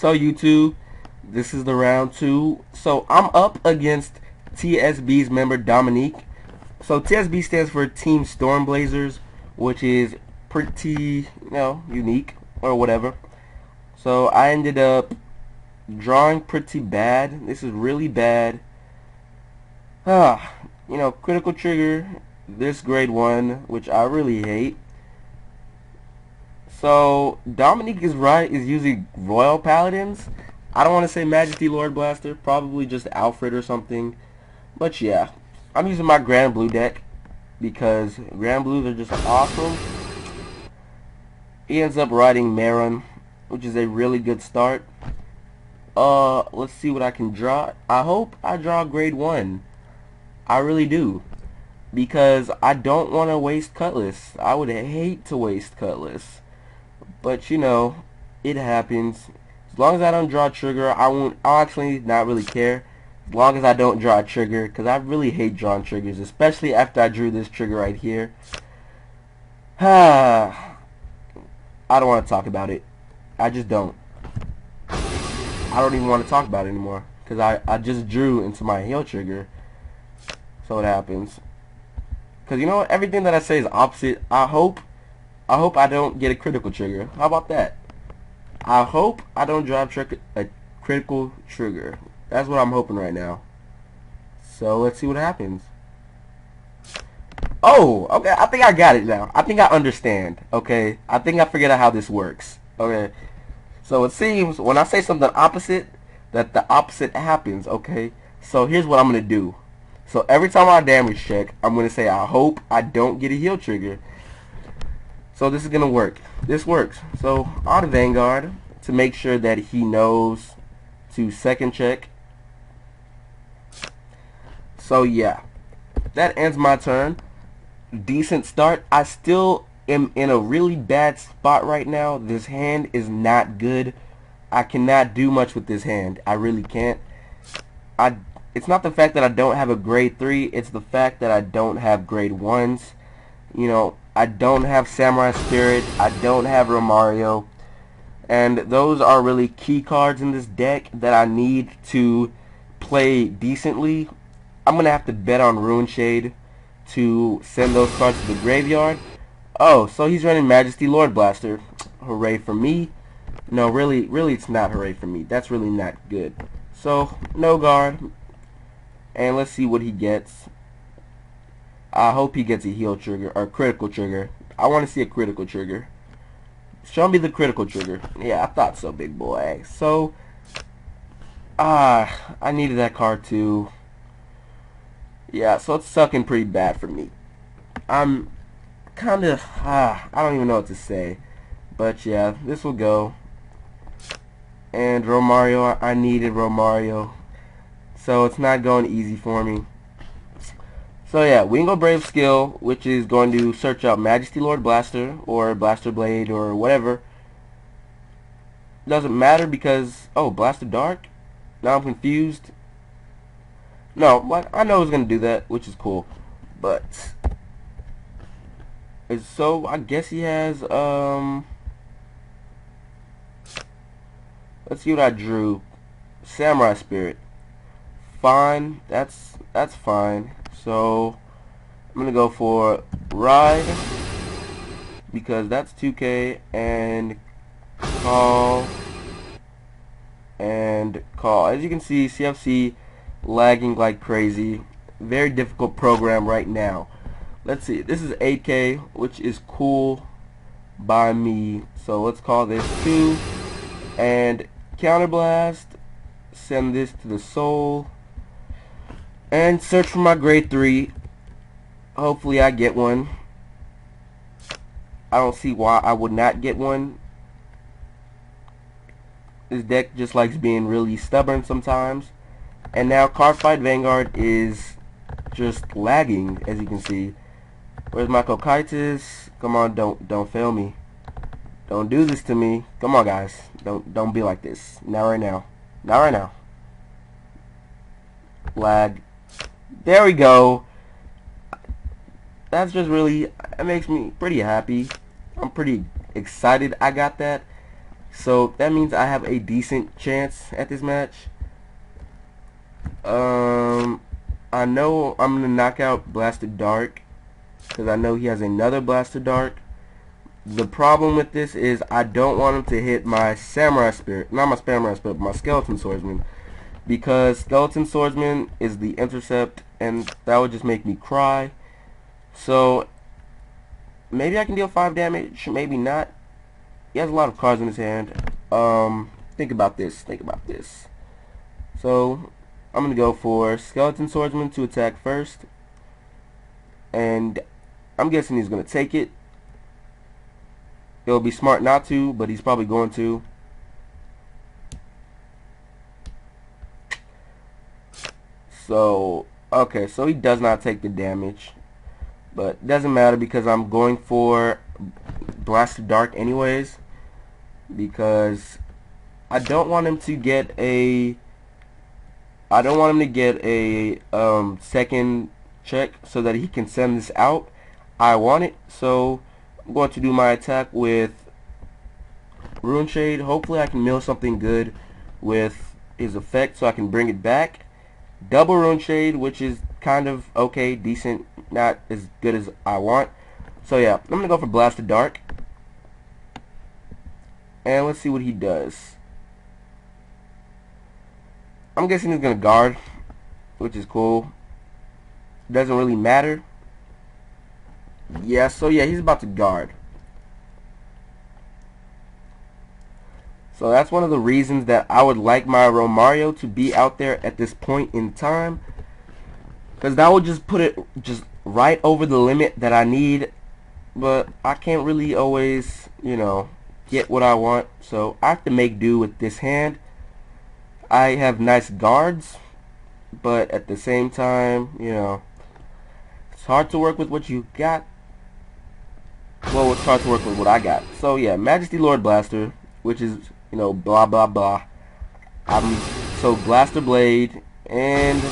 So YouTube, this is the round 2. So I'm up against TSB's member Dominique. So TSB stands for Team Stormblazers, which is pretty, unique or whatever. So I ended up drawing pretty bad. This is really bad. Critical trigger, this grade 1, which I really hate. So Dominique is using Royal Paladins. I don't want to say Majesty Lord Blaster, probably just Alfred or something. But yeah, I'm using my Grand Blue deck because Grand Blues are just awesome. He ends up riding Marin, which is a really good start. Let's see what I can draw. I hope I draw grade 1. I really do. Because I don't want to waste Cutlass. I would hate to waste Cutlass. But it happens. As long as I don't draw a trigger, I'll actually not really care. As long as I don't draw a trigger, because I really hate drawing triggers, especially after I drew this trigger right here. I don't want to talk about it. I just don't. I don't even want to talk about it anymore, because I just drew into my heal trigger. So it happens. Because everything that I say is opposite. I hope I don't get a critical trigger. How about that? I hope I don't drive a critical trigger. That's what I'm hoping right now. So let's see what happens. Oh, okay. I think I got it now. I think I understand. Okay. I think I figured out how this works. Okay. So it seems when I say something opposite, that the opposite happens. Okay. So here's what I'm going to do. So every time I damage check, I'm going to say I hope I don't get a heal trigger. So this is going to work. This works. So on Vanguard to make sure that he knows to second check. So yeah, that ends my turn. Decent start. I still am in a really bad spot right now. This hand is not good. I cannot do much with this hand. I really can't. It's not the fact that I don't have a grade 3. It's the fact that I don't have grade 1s. I don't have Samurai Spirit. I don't have Romario. And those are really key cards in this deck that I need to play decently. I'm going to have to bet on Ruin Shade to send those cards to the graveyard. Oh, so he's running Majesty Lord Blaster. Hooray for me. No, really it's not hooray for me. That's really not good. So, no guard. And let's see what he gets. I hope he gets a heal trigger or critical trigger. I want to see a critical trigger. Show me the critical trigger. Yeah, I thought so, big boy. So, I needed that card too. Yeah, so it's sucking pretty bad for me. I'm kind of, I don't even know what to say. But yeah, this will go. And Romario, I needed Romario. So it's not going easy for me. So yeah, Wingo Brave skill, which is going to search out Majesty Lord Blaster or Blaster Blade or whatever. Doesn't matter because, oh, Blaster Dark? Now I'm confused. No, what? I know it's going to do that, which is cool. But, so I guess he has, let's see what I drew. Samurai Spirit. Fine, that's fine. So I'm gonna go for Ride because that's 2K and call. As you can see, CFC lagging like crazy. Very difficult program right now. Let's see. This is 8K, which is cool by me. So let's call this 2 and Counterblast. Send this to the soul. And search for my grade 3. Hopefully I get one. I don't see why I would not get one. This deck just likes being really stubborn sometimes. And now Cardfight Vanguard is just lagging, as you can see. Where's my Kokaitis? Come on, don't fail me. Don't do this to me. Come on, guys. Don't be like this. Not right now. Not right now. Lag. There we go. That's just really, it makes me pretty happy. I'm pretty excited I got that. So that means I have a decent chance at this match. I know I'm gonna knock out Blaster Dark because I know he has another Blaster Dark. The problem with this is I don't want him to hit my Samurai Spirit, not my Samurai Spirit, but my Skeleton Swordsman, because Skeleton Swordsman is the intercept, and that would just make me cry. So maybe I can deal 5 damage, maybe not. He has a lot of cards in his hand. Think about this. So I'm gonna go for Skeleton Swordsman to attack first, and I'm guessing he's gonna take it. It'll be smart not to, but he's probably going to. So, okay, so he does not take the damage. But it doesn't matter because I'm going for Blaster Dark anyways. Because I don't want him to get a second check so that he can send this out. I want it, so I'm going to do my attack with Rune Shade. Hopefully I can mill something good with his effect so I can bring it back. Double Rune Shade, which is kind of okay, decent, not as good as I want. So yeah, I'm going to go for Blaster Dark. And let's see what he does. I'm guessing he's going to guard, which is cool. Doesn't really matter. Yeah, so yeah, he's about to guard. So that's one of the reasons that I would like my Romario to be out there at this point in time. Because that would just put it just right over the limit that I need. But I can't really always, you know, get what I want. So I have to make do with this hand. I have nice guards. But at the same time, you know, it's hard to work with what you got. Well, it's hard to work with what I got. So yeah, Majesty Lord Blaster, which is, you know, blah blah blah. So Blaster Blade, and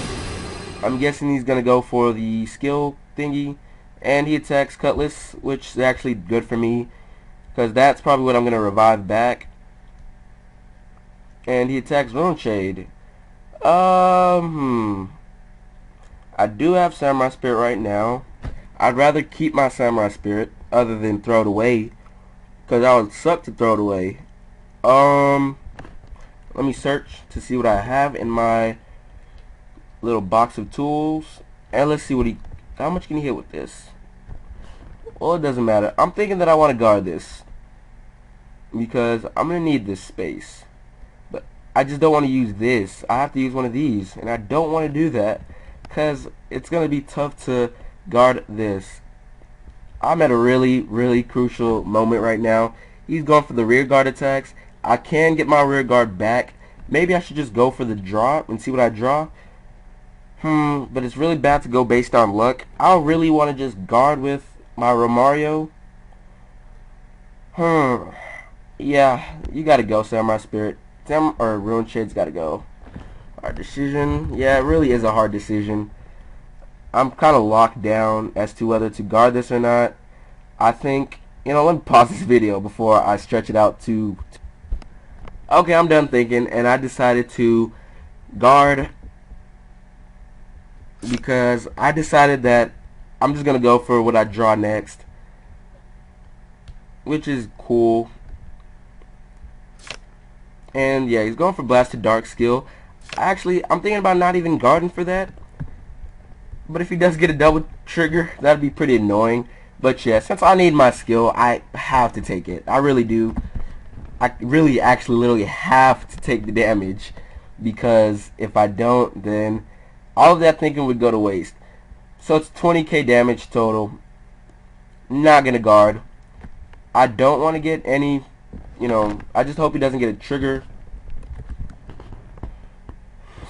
I'm guessing he's gonna go for the skill thingy, and he attacks Cutlass, which is actually good for me, because that's probably what I'm gonna revive back. And he attacks Rune Shade. I do have Samurai Spirit right now. I'd rather keep my Samurai Spirit other than throw it away, because I would suck to throw it away. Let me search to see what I have in my little box of tools, and let's see what how much can he hit with this. Well, it doesn't matter. I'm thinking that I want to guard this because I'm gonna need this space, but I just don't want to use this. I have to use one of these, and I don't want to do that because it's gonna be tough to guard this. I'm at a really crucial moment right now. He's going for the rear guard attacks. I can get my rear guard back. Maybe I should just go for the draw and see what I draw. But it's really bad to go based on luck. I really want to just guard with my Romario. Yeah, you gotta go, Samurai Spirit. Or Rune Shade's gotta go. Hard decision. Yeah, it really is a hard decision. I'm kind of locked down as to whether to guard this or not. I think, you know, let me pause this video before I stretch it out to... Okay, I'm done thinking, and I decided to guard because I decided that I'm just going to go for what I draw next, which is cool. And yeah, he's going for Blaster Dark skill. Actually, I'm thinking about not even guarding for that. But if he does get a double trigger, that'd be pretty annoying. But yeah, since I need my skill, I have to take it. I really do. I really actually literally have to take the damage, because if I don't, then all of that thinking would go to waste. So it's 20k damage total. Not gonna guard. I don't want to get any, you know, I just hope he doesn't get a trigger.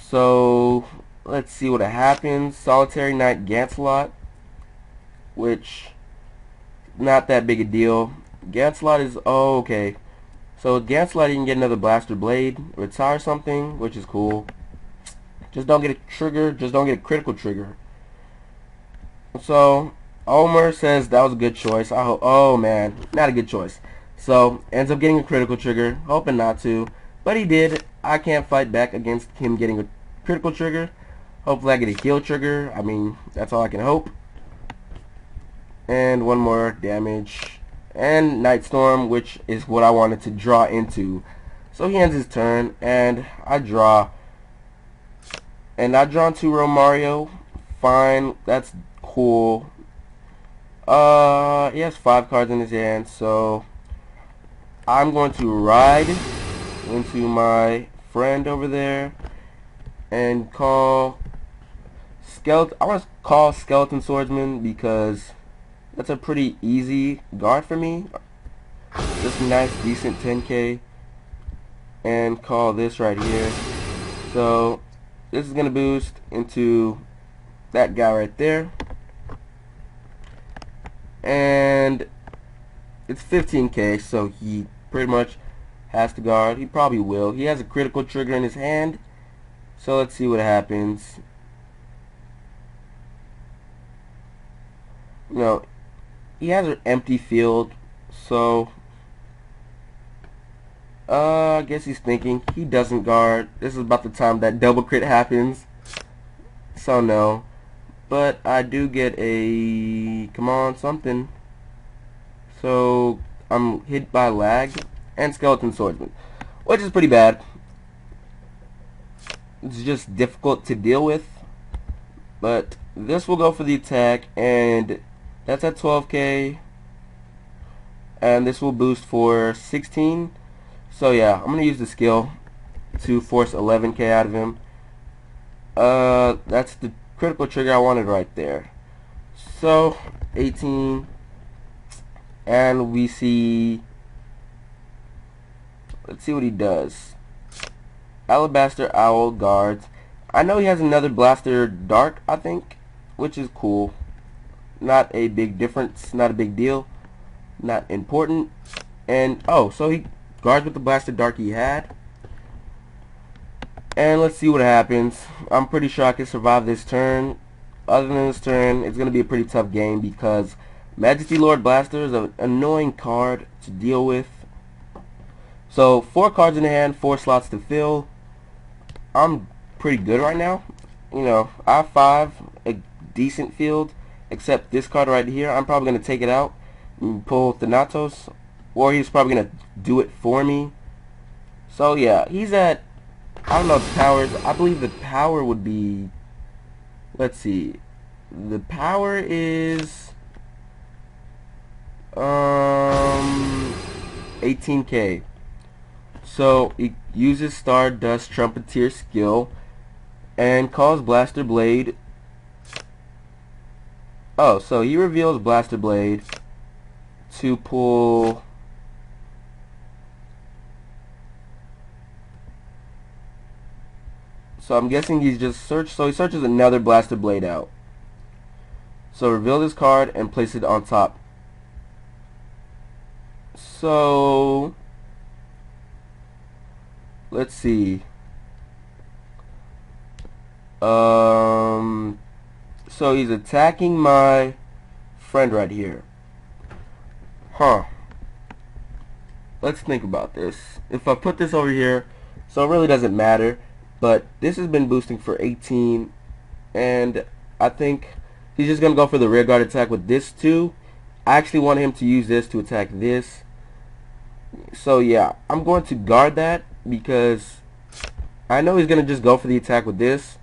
So let's see what happens. Solitary Knight Gancelot, which not that big a deal. Gancelot is okay. So with Gancelot you can get another Blaster Blade, retire something, which is cool. Just don't get a trigger, just don't get a critical trigger. So Omer says that was a good choice. I hope, oh man, not a good choice. So ends up getting a critical trigger, hoping not to, but he did. I can't fight back against him getting a critical trigger. Hopefully I get a heal trigger. I mean, that's all I can hope. And one more damage. And Night Storm, which is what I wanted to draw into. So he ends his turn, and I draw. And I draw into Romario. Fine, that's cool. He has 5 cards in his hand, so I'm going to ride into my friend over there and call Skeleton. I want to call Skeleton Swordsman because that's a pretty easy guard for me. Just a nice, decent 10k. And call this right here. So this is going to boost into that guy right there. And it's 15k, so he pretty much has to guard. He probably will. He has a critical trigger in his hand. So let's see what happens. No, he has an empty field, so I guess he's thinking he doesn't guard. This is about the time that double crit happens. So no. But I do get a, come on, something. So I'm hit by lag and Skeleton Swordsman, which is pretty bad. It's just difficult to deal with. But this will go for the attack, and that's at 12k. And this will boost for 16. So yeah, I'm gonna use the skill to force 11k out of him. That's the critical trigger I wanted right there. So 18, and we see, let's see what he does. Alabaster Owl guards. I know he has another Blaster Dark, I think, which is cool. Not a big difference, not a big deal, not important. And oh, so he guards with the Blaster Dark he had. And let's see what happens. I'm pretty sure I can survive this turn. Other than this turn, it's going to be a pretty tough game because Majesty Lord Blaster is an annoying card to deal with. So 4 cards in the hand, 4 slots to fill. I'm pretty good right now. You know, I have 5, a decent field, except this card right here. I'm probably going to take it out and pull Thanatos, or he's probably going to do it for me. So yeah, he's at, I don't know the powers. I believe the power would be, let's see, the power is 18k. So he uses Stardust Trumpeteer skill and calls Blaster Blade. Oh, so he reveals Blaster Blade to pull So I'm guessing he's just searched. So he searches another Blaster Blade out. So reveal this card and place it on top. So let's see. So he's attacking my friend right here. Huh. Let's think about this. If I put this over here, so it really doesn't matter. But this has been boosting for 18, and I think he's just going to go for the rear guard attack with this too. I actually want him to use this to attack this. So yeah, I'm going to guard that because I know he's going to just go for the attack with this,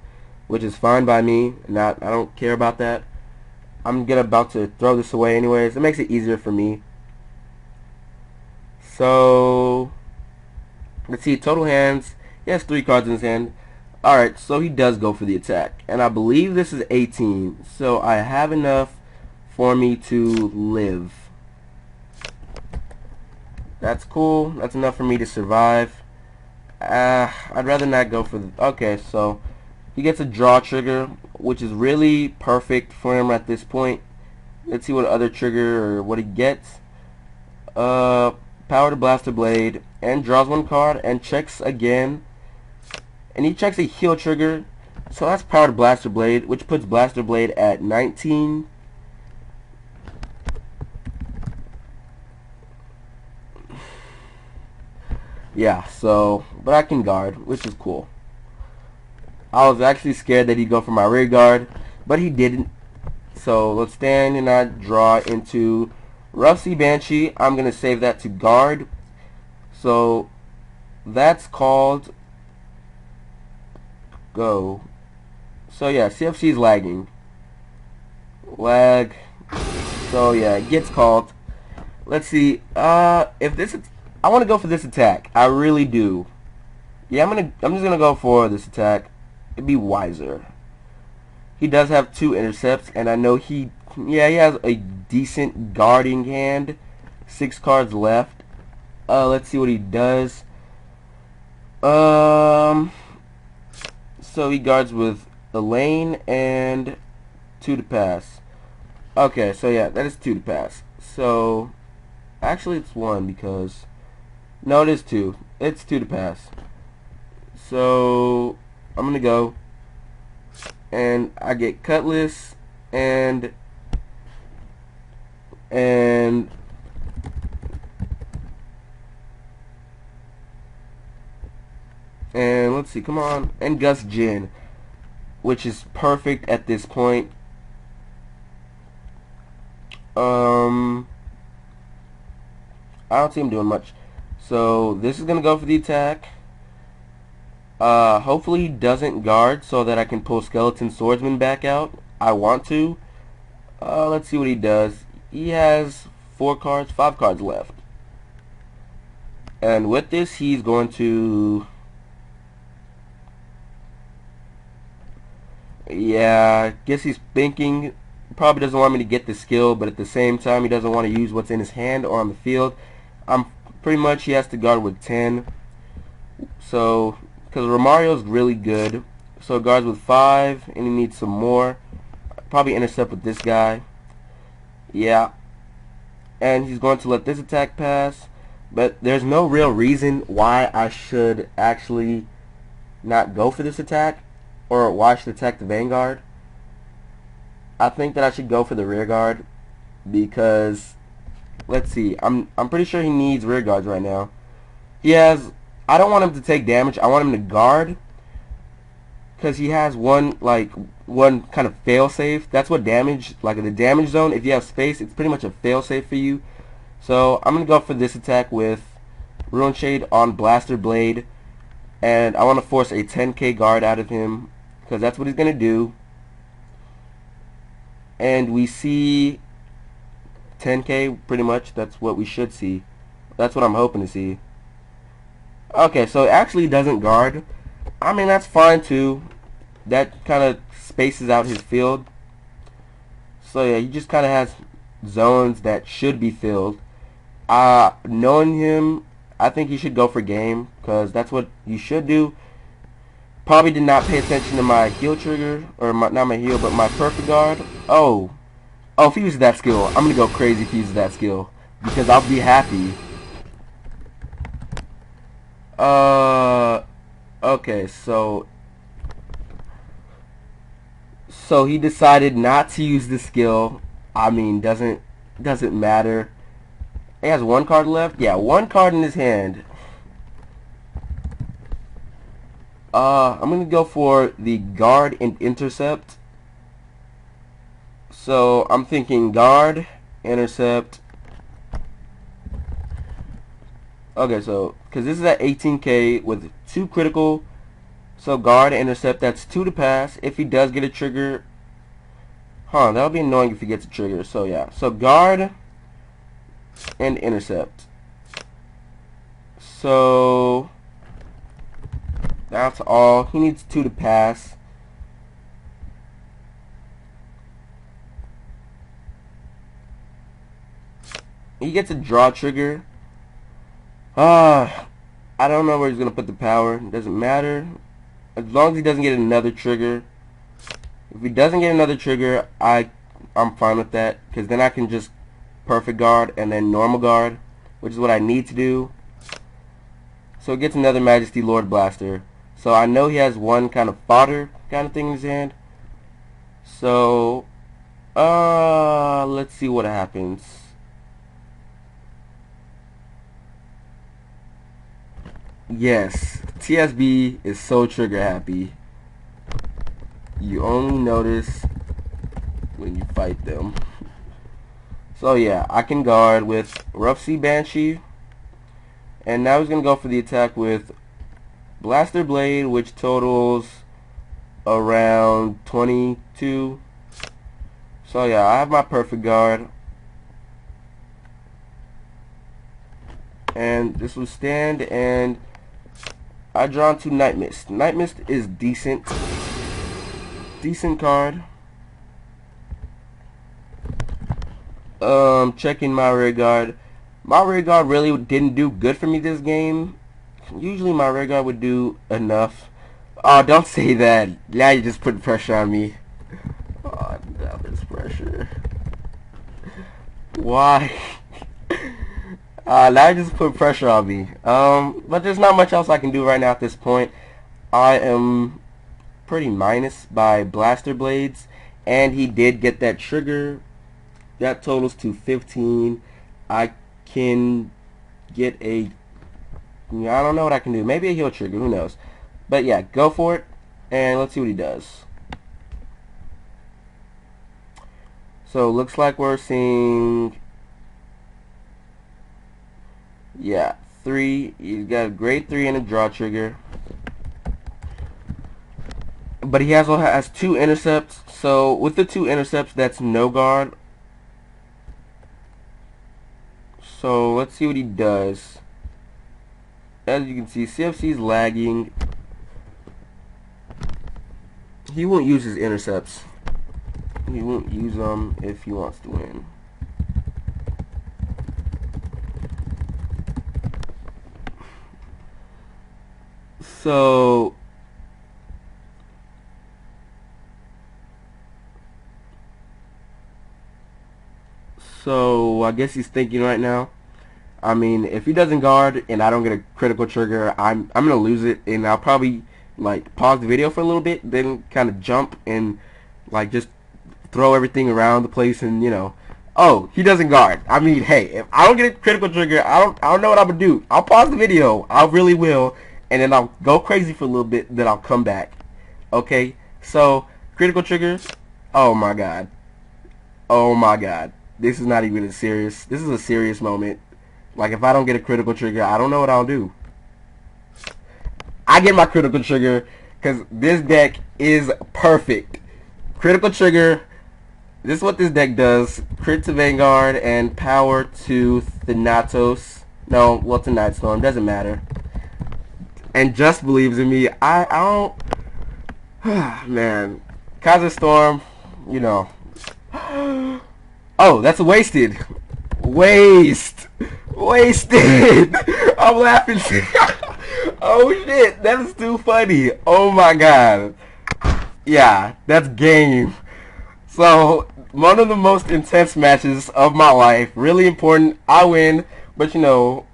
which is fine by me. I don't care about that. I'm about to throw this away anyways. It makes it easier for me. So let's see, total hands. He has 3 cards in his hand. Alright, so he does go for the attack. And I believe this is 18. So I have enough for me to live. That's cool. That's enough for me to survive. I'd rather not go for the... Okay, so he gets a draw trigger, which is really perfect for him at this point. Let's see what other trigger or what he gets. Power to Blaster Blade. And draws 1 card and checks again. And he checks a heal trigger. So that's Power to Blaster Blade, which puts Blaster Blade at 19. Yeah, so, but I can guard, which is cool. I was actually scared that he'd go for my rear guard, but he didn't. So let's stand and I draw into Rough Sea Banshee. I'm going to save that to guard. So that's called go. So yeah, CFC is lagging. Lag. So yeah, it gets called. Let's see. If this, I want to go for this attack. I really do. Yeah, I'm just gonna go for this attack. It'd be wiser. He does have 2 intercepts, and I know he has a decent guarding hand. 6 cards left. Let's see what he does. So he guards with a lane and 2 to pass. Okay, so yeah, that is 2 to pass. So actually it's 1 because no, it is 2. It's 2 to pass. So I'm gonna go and I get Cutlass and let's see, come on, and Gus Jin, which is perfect at this point. I don't see him doing much. So this is gonna go for the attack. Hopefully he doesn't guard so that I can pull Skeleton Swordsman back out. I want to. Let's see what he does. He has 5 cards left. And with this, he's going to... Yeah, I guess he's thinking, probably doesn't want me to get the skill, but at the same time, he doesn't want to use what's in his hand or on the field. Pretty much, he has to guard with 10. So, because Romario's really good. So, it guards with 5, and he needs some more. Probably intercept with this guy. Yeah. And he's going to let this attack pass. But there's no real reason why I should actually not go for this attack. Or why I should attack the Vanguard. I think that I should go for the rear guard. Because, let's see. I'm pretty sure he needs rear guards right now. He has... I don't want him to take damage. I want him to guard. Because he has one kind of fail-safe. That's what damage, like in the damage zone, if you have space, it's pretty much a fail-safe for you. So I'm going to go for this attack with Ruin Shade on Blaster Blade. And I want to force a 10k guard out of him. Because that's what he's going to do. And we see 10k pretty much. That's what we should see. That's what I'm hoping to see. Okay, so it actually doesn't guard. I mean, that's fine too. That kind of spaces out his field. So yeah, he just kind of has zones that should be filled. Knowing him, I think he should go for game, because that's what you should do. Probably did not pay attention to my heal trigger, or not my heal, but my perfect guard. Oh, if he uses that skill, I'm going to go crazy if he uses that skill, because I'll be happy. Okay, so he decided not to use the skill. I mean, doesn't matter. He has 1 card left. Yeah, 1 card in his hand. I'm gonna go for the guard and intercept. So I'm thinking guard, intercept. Okay, so because this is at 18k with 2 critical, so guard, intercept, that's 2 to pass. If he does get a trigger, that'll be annoying if he gets a trigger. So yeah, so guard and intercept. So that's all. He needs 2 to pass. He gets a draw trigger. I don't know where he's going to put the power. It doesn't matter. As long as he doesn't get another trigger. If he doesn't get another trigger, I'm fine with that. Because then I can just perfect guard and then normal guard. Which is what I need to do. So it gets another Majesty Lord Blaster. So I know he has 1 kind of fodder kind of thing in his hand. So, let's see what happens. Yes, TSB is so trigger happy. You only notice when you fight them. So yeah, I can guard with Rough Sea Banshee. And now he's going to go for the attack with Blaster Blade, which totals around 22. So yeah, I have my perfect guard. And this will stand, and I draw into Night Mist. Night Mist is decent. Decent card. Checking my rear guard. My rear guard really didn't do good for me this game. Usually my rear guard would do enough. Oh, don't say that. Now you're just putting pressure on me. Oh, now there's pressure. Why? Now you just put pressure on me. But there's not much else I can do right now at this point. I am pretty minus by Blaster Blades, and he did get that trigger. That totals to 15. I can get a... I don't know what I can do. Maybe a heal trigger. Who knows? But yeah, go for it, and let's see what he does. So looks like we're seeing... yeah, 3. He's got a grade 3 and a draw trigger. But he also has 2 intercepts. So with the 2 intercepts, that's no guard. So let's see what he does. As you can see, CFC is lagging. He won't use his intercepts. He won't use them if he wants to win. So I guess he's thinking right now. I mean, if he doesn't guard and I don't get a critical trigger, I'm gonna lose it, and I'll probably like pause the video for a little bit, then kind of jump and like just throw everything around the place, and you know, oh, he doesn't guard. I mean, hey, if I don't get a critical trigger, I don't know what I'm gonna do. I'll pause the video. I really will, and then I'll go crazy for a little bit. Then I'll come back. Okay, so critical triggers. Oh my god. Oh my god. This is not even a serious. This is a serious moment. Like, if I don't get a critical trigger, I don't know what I'll do. I get my critical trigger because this deck is perfect. Critical trigger. This is what this deck does. Crit to Vanguard and power to Thanatos. No, well, to Nightstorm. Doesn't matter. And just believes in me. I don't... man. Kaiser Storm, you know. Oh, that's a wasted. Wasted. I'm laughing. Oh shit, that is too funny. Oh my god. Yeah, that's game. So, one of the most intense matches of my life. Really important. I win, but you know,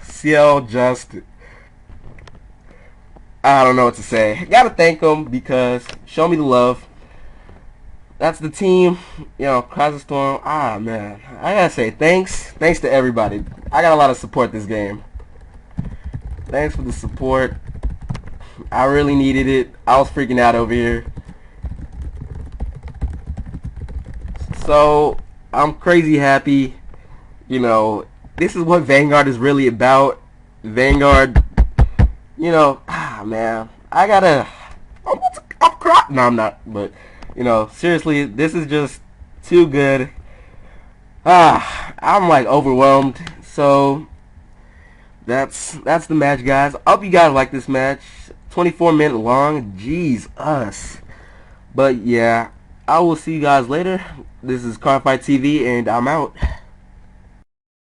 CL just... I don't know what to say. Gotta thank them because show me the love. That's the team, you know, Kaiser Storm. Ah, man. I gotta say, thanks to everybody. I got a lot of support this game. Thanks for the support. I really needed it. I was freaking out over here. So, I'm crazy happy. You know, this is what Vanguard is really about. Vanguard, you know, man. I gotta... I'm crying. No, I'm not, but... you know, seriously, this is just too good. I'm like overwhelmed. So that's the match, guys. I hope you guys like this match. 24-minute long. Jeez us. But yeah, I will see you guys later. This is Cardfight TV, and I'm out.